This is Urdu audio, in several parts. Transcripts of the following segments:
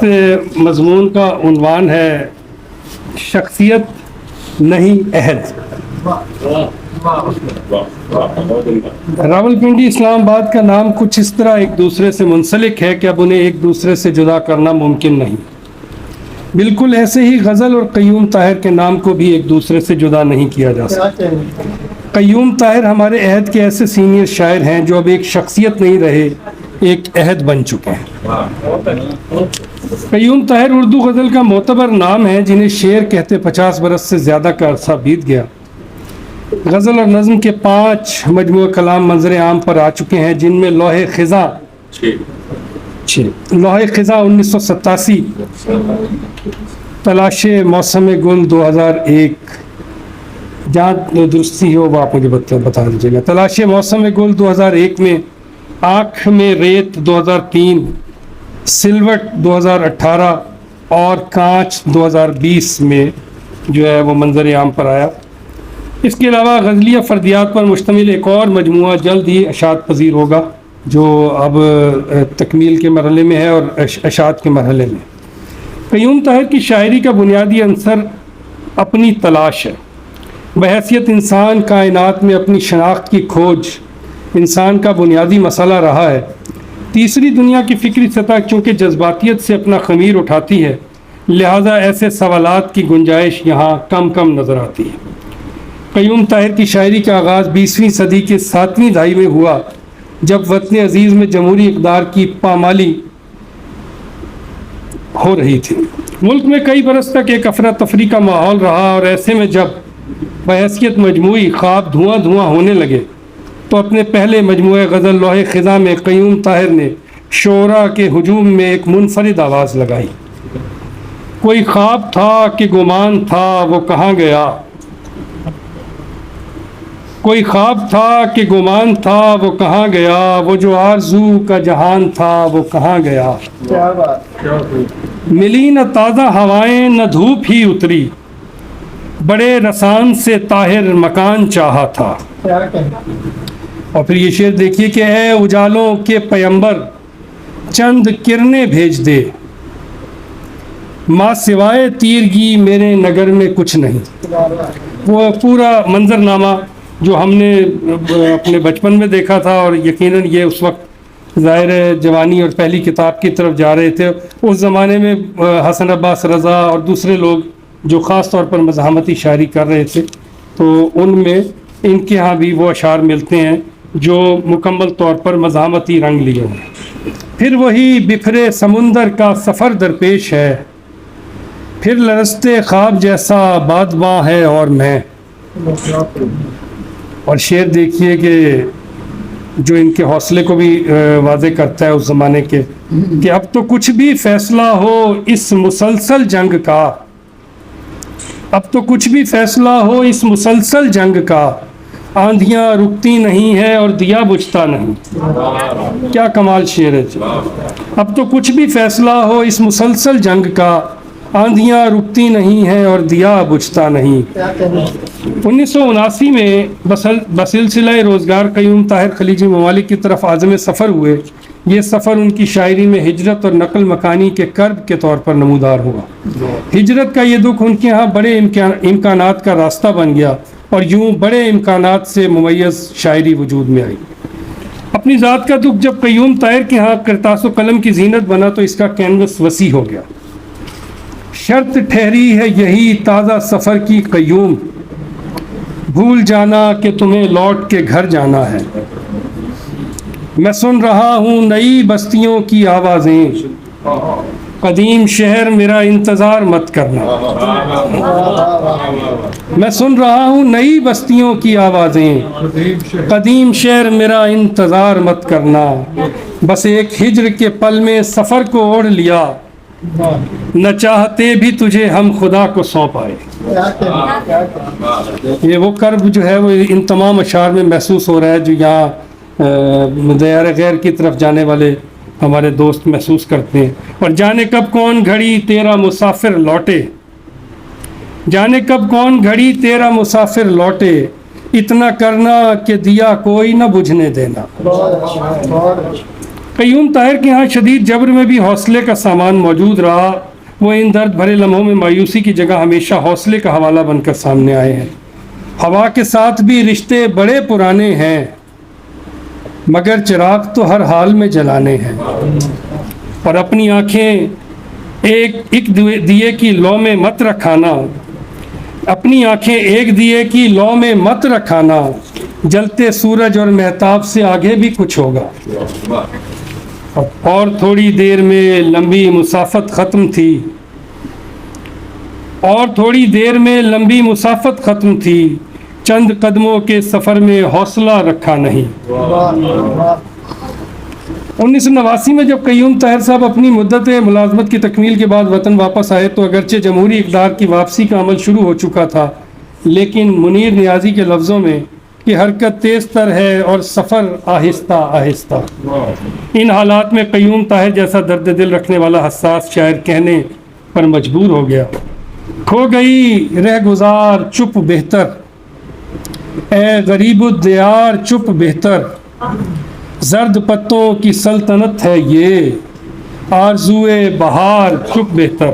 مضمون کا عنوان ہے شخصیت نہیں عہد۔ راولپنڈی اسلام آباد کا نام کچھ اس طرح ایک دوسرے سے منسلک ہے کہ اب انہیں ایک دوسرے سے جدا کرنا ممکن نہیں۔ بالکل ایسے ہی غزل اور قیوم طاہر کے نام کو بھی ایک دوسرے سے جدا نہیں کیا جا سکتا۔ قیوم طاہر ہمارے عہد کے ایسے سینئر شاعر ہیں جو اب ایک شخصیت نہیں رہے، ایک عہد بن چکے ہیں۔ قیوم طاہر اردو غزل کا معتبر نام ہے جنہیں شعر کہتے 50 برس سے زیادہ کا عرصہ بیت گیا۔ غزل اور نظم کے 5 مجموعہ کلام منظر عام پر آ چکے ہیں، جن میں لوح خزاں 1987، تلاش موسم گل 2001، جہاں درستی ہو وہ آپ مجھے بتا دیجیے گا۔ تلاش موسم گل 2001 میں، آنکھ میں ریت 2003، سلوٹ 2018 اور کانچ 2020 میں جو ہے وہ منظر عام پر آیا۔ اس کے علاوہ غزلیہ فردیات پر مشتمل ایک اور مجموعہ جلد ہی اشاعت پذیر ہوگا جو اب تکمیل کے مرحلے میں ہے اور اشاعت کے مرحلے میں۔ قیوم طاہر کی شاعری کا بنیادی عنصر اپنی تلاش ہے۔ بحیثیت انسان کائنات میں اپنی شناخت کی کھوج انسان کا بنیادی مسئلہ رہا ہے۔ تیسری دنیا کی فکری سطح چونکہ جذباتیت سے اپنا خمیر اٹھاتی ہے، لہذا ایسے سوالات کی گنجائش یہاں کم نظر آتی ہے۔ قیوم طاہر کی شاعری کا آغاز 20ویں صدی کے 7ویں دہائی میں ہوا، جب وطن عزیز میں جمہوری اقدار کی پامالی ہو رہی تھی۔ ملک میں کئی برس تک ایک افراتفری کا ماحول رہا، اور ایسے میں جب بحیثیت مجموعی خواب دھواں ہونے لگے تو اپنے پہلے مجموعہ غزل لوح خزاں میں قیوم طاہر نے شعراء کے ہجوم میں ایک منفرد آواز لگائی۔ کوئی خواب تھا کہ گمان تھا وہ کہاں گیا، کوئی خواب تھا کہ گمان تھا وہ کہاں گیا، وہ جو آرزو کا جہان تھا وہ کہاں گیا۔ ملی نہ تازہ ہوائیں نہ دھوپ ہی اتری، بڑے رسان سے طاہر مکان چاہا تھا۔ اور پھر یہ شعر دیکھیے کہ اے اجالوں کے پیمبر چند کرنیں بھیج دے، ماں سوائے تیرگی میرے نگر میں کچھ نہیں۔ وہ پورا منظرنامہ جو ہم نے اپنے بچپن میں دیکھا تھا، اور یقیناً یہ اس وقت ظاہر جوانی اور پہلی کتاب کی طرف جا رہے تھے، اس زمانے میں حسن عباس رضا اور دوسرے لوگ جو خاص طور پر مزاحمتی شاعری کر رہے تھے، تو ان میں ان کے ہاں بھی وہ اشعار ملتے ہیں جو مکمل طور پر مزاحمتی رنگ لیے ہیں۔ پھر وہی بکھرے سمندر کا سفر درپیش ہے، پھر لرزتے خواب جیسا بادباں ہے اور میں۔ اور شعر دیکھیے کہ جو ان کے حوصلے کو بھی واضح کرتا ہے اس زمانے کے، کہ اب تو کچھ بھی فیصلہ ہو اس مسلسل جنگ کا، اب تو کچھ بھی فیصلہ ہو اس مسلسل جنگ کا، آندھیاں رکتی نہیں ہے اور دیا بجھتا نہیں۔ کیا کمال شعر ہے جی۔ اب تو کچھ بھی فیصلہ ہو اس مسلسل جنگ کا، آندھیاں رکتی نہیں ہے اور دیا بجھتا نہیں۔ 1979 میں بسلسلہ روزگار قیوم طاہر خلیجی ممالک کی طرف عازم سفر ہوئے۔ یہ سفر ان کی شاعری میں ہجرت اور نقل مکانی کے کرب کے طور پر نمودار ہوا۔ ہجرت کا یہ دکھ ان کے ہاں بڑے امکانات کا راستہ بن گیا، اور یوں بڑے امکانات سے ممیز شاعری وجود میں آئی۔ اپنی ذات کا دکھ جب قیوم طاہر کے ہاں کرتاس و قلم کی زینت بنا تو اس کا کینوس وسیع ہو گیا۔ شرط ٹھہری ہے یہی تازہ سفر کی قیوم، بھول جانا کہ تمہیں لوٹ کے گھر جانا ہے۔ میں سن رہا ہوں نئی بستیوں کی آوازیں، قدیم شہر میرا انتظار مت کرنا۔ میں سن رہا ہوں نئی بستیوں کی آوازیں، قدیم شہر میرا انتظار مت کرنا۔ بس ایک ہجر کے پل میں سفر کو اوڑھ لیا، نہ چاہتے بھی تجھے ہم خدا کو سونپ آئے۔ یہ وہ کرب جو ہے وہ ان تمام اشعار میں محسوس ہو رہا ہے جو یہاں دیار غیر کی طرف جانے والے ہمارے دوست محسوس کرتے ہیں۔ اور جانے کب کون گھڑی تیرا مسافر لوٹے، جانے کب کون گھڑی تیرا مسافر لوٹے، اتنا کرنا کہ دیا کوئی نہ بجھنے دینا۔ قیوم طاہر کے ہاں شدید جبر میں بھی حوصلے کا سامان موجود رہا. وہ ان درد بھرے لمحوں میں مایوسی کی جگہ ہمیشہ حوصلے کا حوالہ بن کر سامنے آئے ہیں. ہوا کے ساتھ بھی رشتے بڑے پرانے ہیں، مگر چراغ تو ہر حال میں جلانے ہیں. اور اپنی آنکھیں ایک دیے کی لو میں مت رکھانا، اپنی آنکھیں ایک دیے کی لو میں مت رکھانا، جلتے سورج اور مہتاب سے آگے بھی کچھ ہوگا. اور تھوڑی دیر میں لمبی مسافت ختم تھی، اور تھوڑی دیر میں لمبی مسافت ختم تھی، چند قدموں کے سفر میں حوصلہ رکھا نہیں. 1989 میں جب قیوم طاہر صاحب اپنی مدت ملازمت کی تکمیل کے بعد وطن واپس آئے تو اگرچہ جمہوری اقدار کی واپسی کا عمل شروع ہو چکا تھا، لیکن منیر نیازی کے لفظوں میں کہ حرکت تیز تر ہے اور سفر آہستہ آہستہ. ان حالات میں قیوم طاہر جیسا درد دل رکھنے والا حساس شاعر کہنے پر مجبور ہو گیا: کھو گئی رہ گزار چپ بہتر، اے غریب الدیار چپ بہتر، زرد پتوں کی سلطنت ہے یہ، آرزوئے بہار چپ بہتر.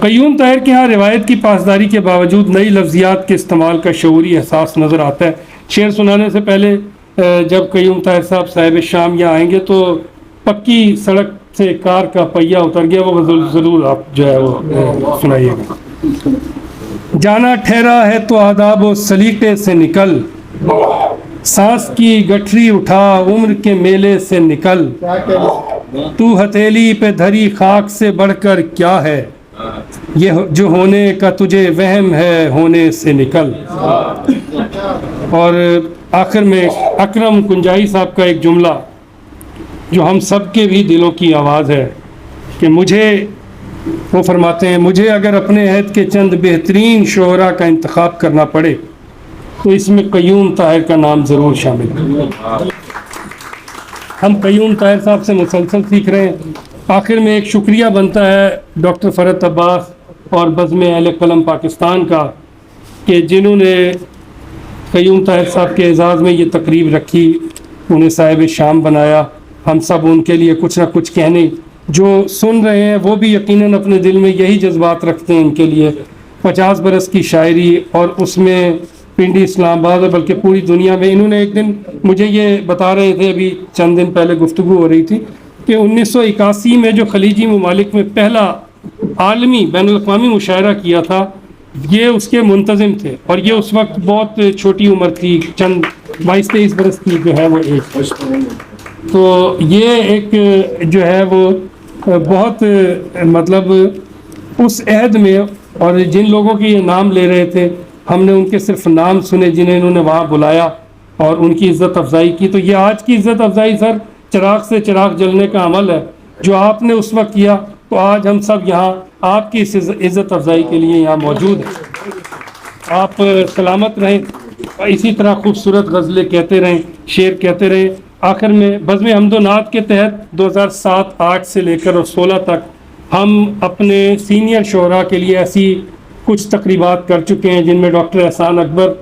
قیوم طاہر کے ہاں روایت کی پاسداری کے باوجود نئی لفظیات کے استعمال کا شعوری احساس نظر آتا ہے. شعر سنانے سے پہلے جب قیوم طاہر صاحب صاحب شام یہاں آئیں گے تو پکی سڑک سے کار کا پہیہ اتر گیا، وہ ضرور آپ جو ہے وہ سنائیے گا. جانا ٹھہرا ہے تو آداب و سلیقے سے نکل، سانس کی گٹھری اٹھا عمر کے میلے سے نکل، تو ہتھیلی پہ دھری خاک سے بڑھ کر کیا ہے، یہ جو ہونے کا تجھے وہم ہے ہونے سے نکل. اور آخر میں اکرم کنجائی صاحب کا ایک جملہ جو ہم سب کے بھی دلوں کی آواز ہے کہ وہ فرماتے ہیں: مجھے اگر اپنے عہد کے چند بہترین شعراء کا انتخاب کرنا پڑے تو اس میں قیوم طاہر کا نام ضرور شامل ہے. ہم قیوم طاہر صاحب سے مسلسل سیکھ رہے ہیں. آخر میں ایک شکریہ بنتا ہے ڈاکٹر فرحت عباس اور بزم اہل قلم پاکستان کا کہ جنہوں نے قیوم طاہر صاحب کے اعزاز میں یہ تقریب رکھی، انہیں صاحب شام بنایا. ہم سب ان کے لیے کچھ نہ کچھ کہنے، جو سن رہے ہیں وہ بھی یقیناً اپنے دل میں یہی جذبات رکھتے ہیں ان کے لیے. 50 برس کی شاعری اور اس میں پنڈی اسلام آباد بلکہ پوری دنیا میں. انہوں نے ایک دن مجھے یہ بتا رہے تھے، ابھی چند دن پہلے گفتگو ہو رہی تھی کہ 1981 میں جو خلیجی ممالک میں پہلا عالمی بین الاقوامی مشاعرہ کیا تھا، یہ اس کے منتظم تھے اور یہ اس وقت بہت چھوٹی عمر تھی، چند 22-23 برس کی جو ہے وہ ایج. تو یہ ایک جو ہے وہ بہت مطلب اس عہد میں، اور جن لوگوں کے یہ نام لے رہے تھے ہم نے ان کے صرف نام سنے جنہیں انہوں نے وہاں بلایا اور ان کی عزت افزائی کی. تو یہ آج کی عزت افزائی سر چراغ سے چراغ جلنے کا عمل ہے جو آپ نے اس وقت کیا. تو آج ہم سب یہاں آپ کی اس عزت افزائی کے لیے یہاں موجود ہیں. آپ سلامت رہیں، اسی طرح خوبصورت غزلیں کہتے رہیں، شعر کہتے رہیں. آخر میں بزم حمد و نعت کے تحت 2007-8 سے لے کر اور 16 تک ہم اپنے سینئر شعراء کے لیے ایسی کچھ تقریبات کر چکے ہیں جن میں ڈاکٹر احسان اکبر،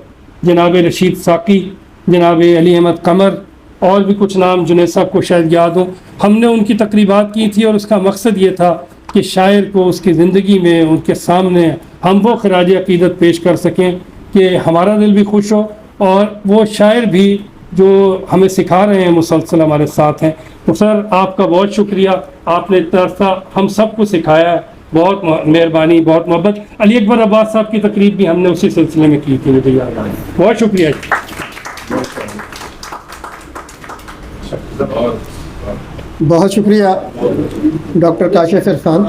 جناب رشید ساقی، جناب علی احمد قمر اور بھی کچھ نام جنید صاحب کو شاید یاد ہوں. ہم نے ان کی تقریبات کی تھی اور اس کا مقصد یہ تھا کہ شاعر کو اس کی زندگی میں ان کے سامنے ہم وہ خراج عقیدت پیش کر سکیں کہ ہمارا دل بھی خوش ہو اور وہ شاعر بھی جو ہمیں سکھا رہے ہیں مسلسل ہمارے ساتھ ہیں. تو سر آپ کا بہت شکریہ، آپ نے اتنا عرصہ ہم سب کو سکھایا ہے، بہت مہربانی، بہت محبت. علی اکبر عباس صاحب کی تقریب بھی ہم نے اسی سلسلے میں کی تھی، مجھے یاد آیا. بہت شکریہ. بہت شکریہ ڈاکٹر کاشف عرفان.